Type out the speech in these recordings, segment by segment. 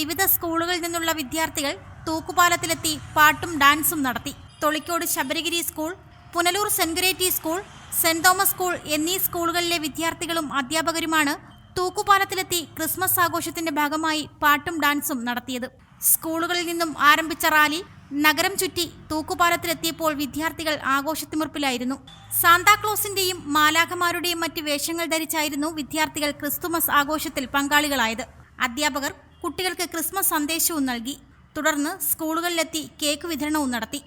വിവിധ സ്കൂളുകളിൽ നിന്നുള്ള വിദ്യാർത്ഥികൾ തൂക്കുപാലത്തിലെത്തി പാട്ടും ഡാൻസും നടത്തി. Tholicode Sabarigiri school, Punalur saint Goretti school, saint Thomas school എന്നീ സ്കൂളുകളിലെ വിദ്യാർത്ഥികളും അധ്യാപകരുമാണ് തൂക്കുപാലത്തിലെത്തി ക്രിസ്മസ് ആഘോഷത്തിന്റെ ഭാഗമായി പാട്ടും ഡാൻസും നടത്തിയത്. സ്കൂളുകളിൽ നിന്നും ആരംഭിച്ച റാലി നഗരം ചുറ്റി തൂക്കുപാലത്തിലെത്തിയപ്പോൾ വിദ്യാർത്ഥികൾ ആഘോഷത്തിമിർപ്പിലായിരുന്നു. സാന്താക്ലോസിന്റെയും മാലാഖമാരുടെയും മറ്റ് വേഷങ്ങൾ ധരിച്ചായിരുന്നു വിദ്യാർത്ഥികൾ ക്രിസ്തുമസ് ആഘോഷത്തിൽ പങ്കാളികളായത്. അധ്യാപകർ കുട്ടികൾക്ക് ക്രിസ്മസ് സന്ദേശവും നൽകി. തുടർന്ന് സ്കൂളുകളിലെത്തി കേക്ക് വിതരണവും നടത്തി.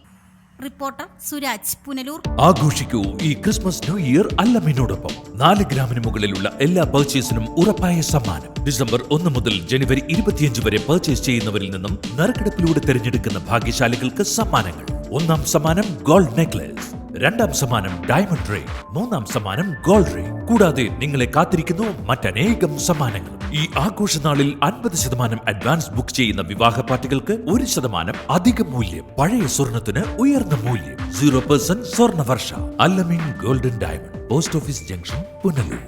റിപ്പോർട്ടർ സുരാജ്, പുനലൂർ. ആഘോഷിക്കൂ ഈ ക്രിസ്മസ് ന്യൂ ഇയർ അല്ലമിനോടൊപ്പം. 4 ഗ്രാമിന് മുകളിലുള്ള എല്ലാ പർച്ചേസിനും ഉറപ്പായ സമ്മാനം. ഡിസംബർ 1 മുതൽ ജനുവരി 25 വരെ പർച്ചേസ് ചെയ്യുന്നവരിൽ നിന്നും നറുക്കെടുപ്പിലൂടെ തിരഞ്ഞെടുക്കുന്ന ഭാഗ്യശാലികൾക്ക് സമ്മാനങ്ങൾ. 1ാം സമ്മാനം ഗോൾഡ് നെക്ലേസ്, 2ാം സമ്മാനം ഡയമണ്ട് റിംഗ്, 3ാം സമ്മാനം ഗോൾഡ് റിംഗ്. കൂടാതെ നിങ്ങളെ കാത്തിരിക്കുന്നു മറ്റനേകം സമ്മാനങ്ങൾ. ഈ ആഘോഷനാളിൽ 50% അഡ്വാൻസ് ബുക്ക് ചെയ്യുന്ന വിവാഹ പാർട്ടികൾക്ക് 1% അധിക മൂല്യം. പഴയ സ്വർണത്തിന് ഉയർന്ന മൂല്യം. 0% സ്വർണ്ണ വർഷ. Alameen golden diamond, post office junction, Punalur.